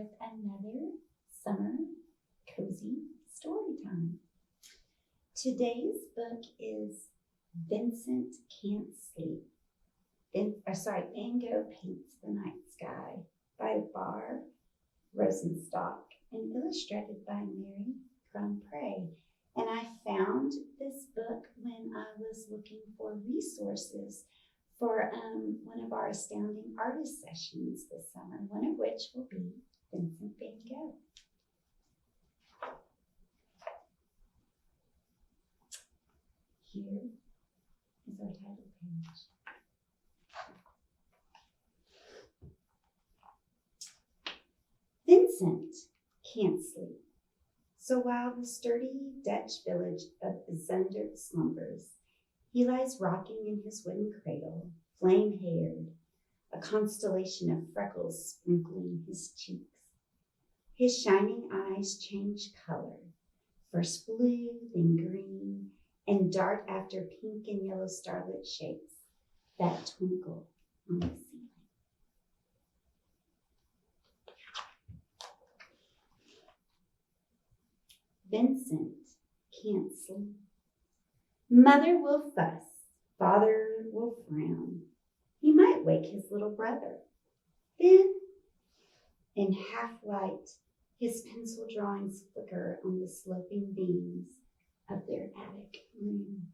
with another summer cozy story time. Today's book is Vincent Can't Sleep. Van Gogh Paints the Night Sky by Bar Rosenstock and illustrated by Mary Grandpré. And I found this book when I was looking for resources for one of our Astounding Artist sessions this summer, one of which will be Vincent Van Gogh. Here is our title page. Vincent can't sleep. So while the sturdy Dutch village of Zundert slumbers, he lies rocking in his wooden cradle, flame-haired, a constellation of freckles sprinkling his cheeks. His shining eyes change color, first blue, then green, and dart after pink and yellow starlit shapes that twinkle on the ceiling. Vincent can't sleep. Mother will fuss, father will frown. He might wake his little brother. Then, in half-light, his pencil drawings flicker on the sloping beams of their attic room.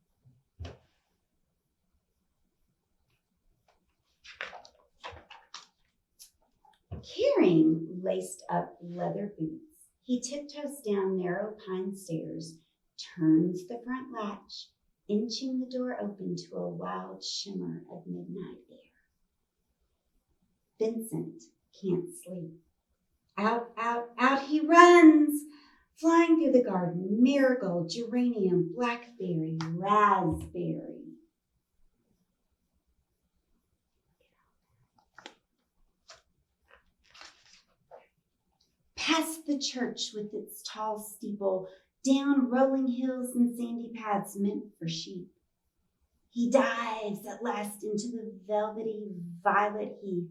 Carrying laced-up leather boots, he tiptoes down narrow pine stairs, turns the front latch, inching the door open to a wild shimmer of midnight air. Vincent can't sleep. Out, out, out he runs, flying through the garden, marigold, geranium, blackberry, raspberry. Past the church with its tall steeple, down rolling hills and sandy paths meant for sheep. He dives at last into the velvety violet heath,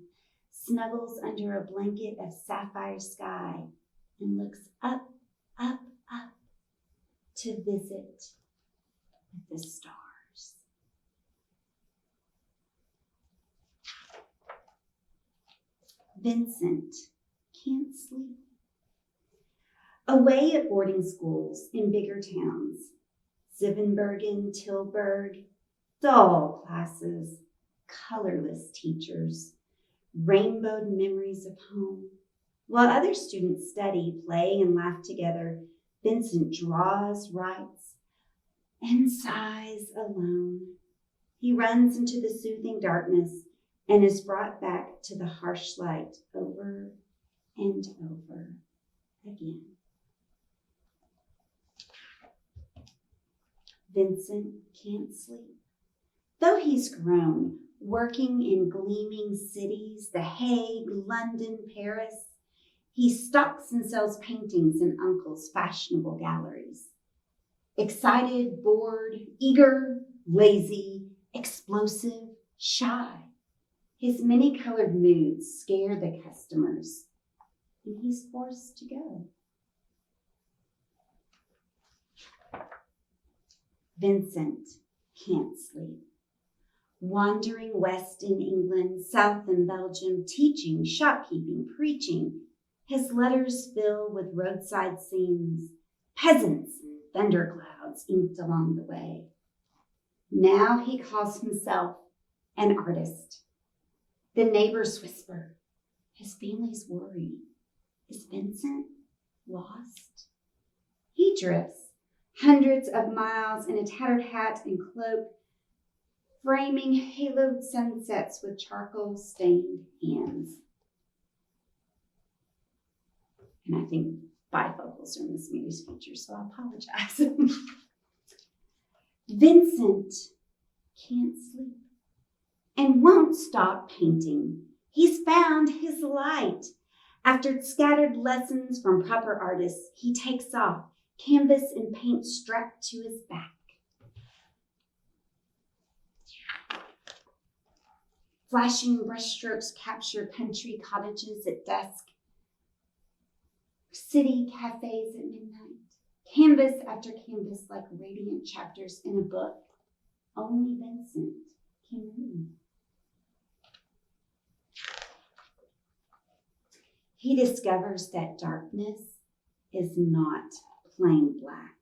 snuggles under a blanket of sapphire sky, and looks up, up, up to visit with the stars. Vincent can't sleep. Away at boarding schools in bigger towns, Siebenbergen, Tilburg, dull classes, colorless teachers, rainbowed memories of home. While other students study, play, and laugh together, Vincent draws, writes, and sighs alone. He runs into the soothing darkness and is brought back to the harsh light over and over again. Vincent can't sleep. Though he's grown, working in gleaming cities, The Hague, London, Paris, he stocks and sells paintings in Uncle's fashionable galleries. Excited, bored, eager, lazy, explosive, shy, his many-colored moods scare the customers, and he's forced to go. Vincent can't sleep. Wandering west in England, south in Belgium, teaching, shopkeeping, preaching, his letters fill with roadside scenes, peasants and thunderclouds inked along the way. Now he calls himself an artist. The neighbors whisper, his family's worried. Is Vincent lost? He drifts hundreds of miles in a tattered hat and cloak, framing haloed sunsets with charcoal-stained hands. And I think bifocals are in this movie's feature, so I apologize. Vincent can't sleep and won't stop painting. He's found his light. After scattered lessons from proper artists, he takes off, canvas and paint strapped to his back. Flashing brushstrokes capture country cottages at dusk. city cafes at midnight, canvas after canvas like radiant chapters in a book only Vincent can read. He discovers that darkness is not plain black.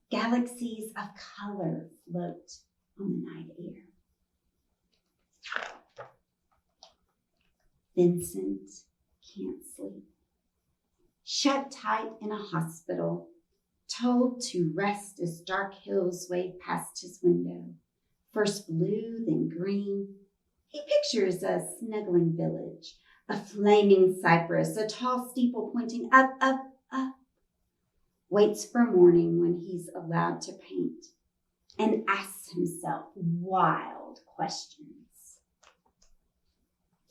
Galaxies of color float on the night air. Vincent can't sleep. Shut tight in a hospital, told to rest as dark hills wave past his window. First blue, then green. He pictures a snuggling village, a flaming cypress, a tall steeple pointing up, up, up. Waits for morning when he's allowed to paint and asks himself wild questions.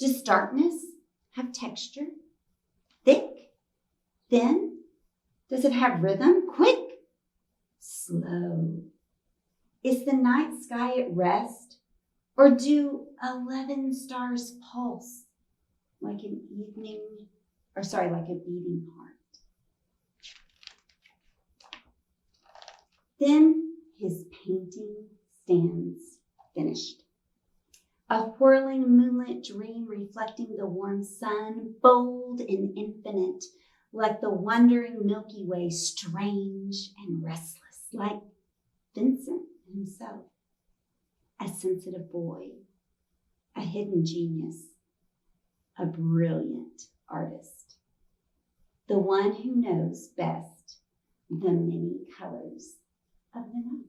Does darkness have texture? Thick? Thin? Does it have rhythm? Quick? Slow? Is the night sky at rest? Or do 11 stars pulse like a beating heart? Then his painting stands finished. A whirling moonlit dream reflecting the warm sun, bold and infinite, like the wandering Milky Way, strange and restless, like Vincent himself, a sensitive boy, a hidden genius, a brilliant artist, the one who knows best the many colors of the night.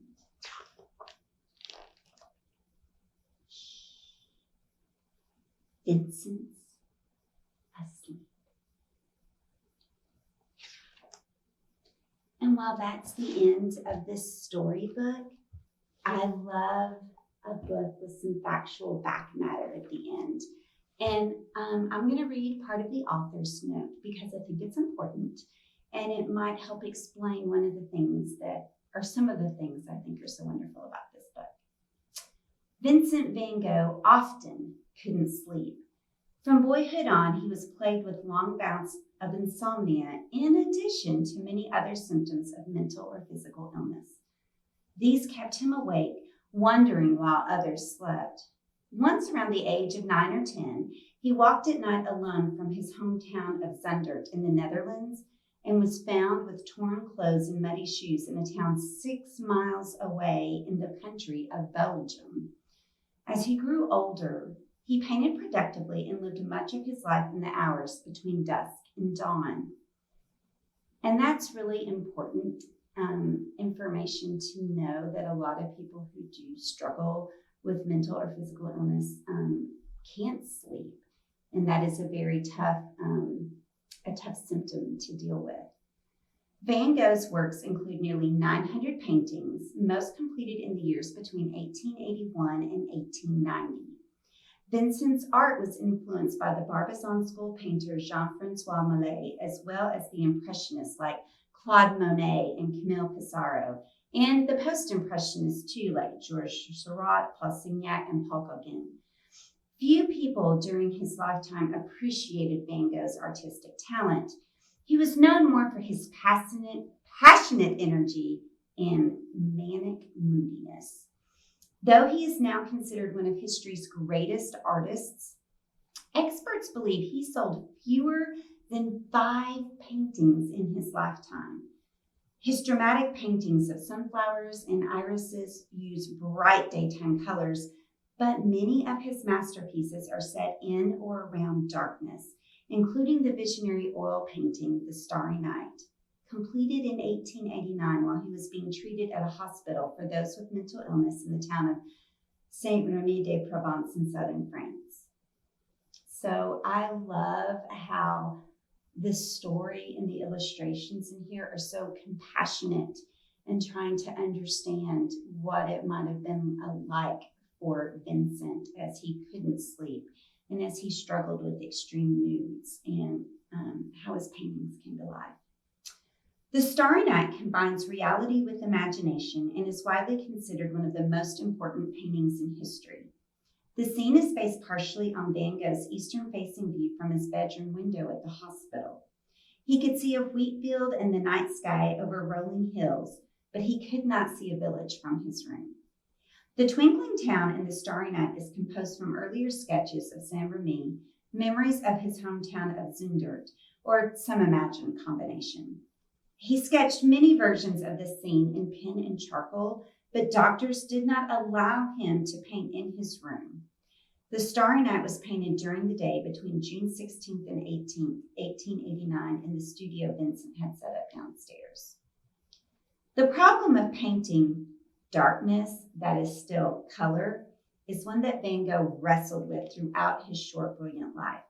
Vincent's asleep. And while that's the end of this storybook, I love a book with some factual back matter at the end. And I'm going to read part of the author's note because I think it's important and it might help explain one of the things that, or some of the things I think are so wonderful about this book. Vincent van Gogh often couldn't sleep. From boyhood on, he was plagued with long bouts of insomnia in addition to many other symptoms of mental or physical illness. These kept him awake, wondering while others slept. Once around the age of 9 or 10, he walked at night alone from his hometown of Zundert in the Netherlands and was found with torn clothes and muddy shoes in a town 6 miles away in the country of Belgium. As he grew older, he painted productively and lived much of his life in the hours between dusk and dawn. And that's really important information to know, that a lot of people who do struggle with mental or physical illness can't sleep. And that is a very tough symptom to deal with. Van Gogh's works include nearly 900 paintings, most completed in the years between 1881 and 1890. Vincent's art was influenced by the Barbizon school painters Jean-Francois Millet, as well as the Impressionists like Claude Monet and Camille Pissarro, and the Post-Impressionists too, like Georges Seurat, Paul Signac, and Paul Gauguin. Few people during his lifetime appreciated Van Gogh's artistic talent. He was known more for his passionate energy and manic moodiness. Though he is now considered one of history's greatest artists, experts believe he sold fewer than 5 paintings in his lifetime. His dramatic paintings of sunflowers and irises use bright daytime colors, but many of his masterpieces are set in or around darkness, including the visionary oil painting, The Starry Night, completed in 1889 while he was being treated at a hospital for those with mental illness in the town of Saint-Rémy-de-Provence in southern France. So I love how the story and the illustrations in here are so compassionate and trying to understand what it might have been like for Vincent as he couldn't sleep and as he struggled with extreme moods, and how his paintings came to life. The Starry Night combines reality with imagination and is widely considered one of the most important paintings in history. The scene is based partially on Van Gogh's eastern-facing view from his bedroom window at the hospital. He could see a wheat field and the night sky over rolling hills, but he could not see a village from his room. The Twinkling Town in the Starry Night is composed from earlier sketches of Saint-Remy, memories of his hometown of Zundert, or some imagined combination. He sketched many versions of this scene in pen and charcoal, but doctors did not allow him to paint in his room. The Starry Night was painted during the day between June 16th and 18th, 1889, in the studio Vincent had set up downstairs. The problem of painting darkness that is still color is one that Van Gogh wrestled with throughout his short, brilliant life.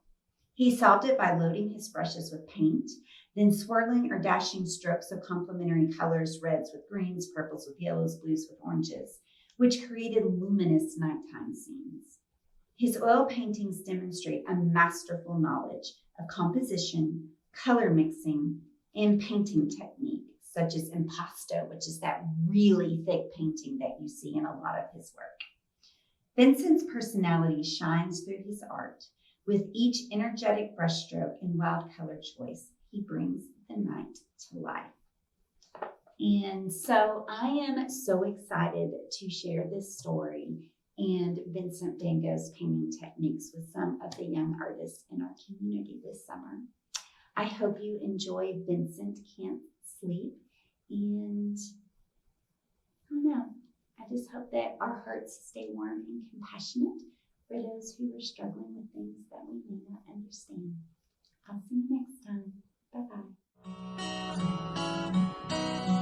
He solved it by loading his brushes with paint, then swirling or dashing strokes of complementary colors, reds with greens, purples with yellows, blues with oranges, which created luminous nighttime scenes. His oil paintings demonstrate a masterful knowledge of composition, color mixing, and painting technique, such as impasto, which is that really thick painting that you see in a lot of his work. Vincent's personality shines through his art. With each energetic brushstroke and wild color choice, he brings the night to life. And so I am so excited to share this story and Vincent van Gogh's painting techniques with some of the young artists in our community this summer. I hope you enjoy Vincent Can't Sleep, and I don't know, I just hope that our hearts stay warm and compassionate for those who are struggling with things that we may not understand. I'll see you next time. Bye-bye.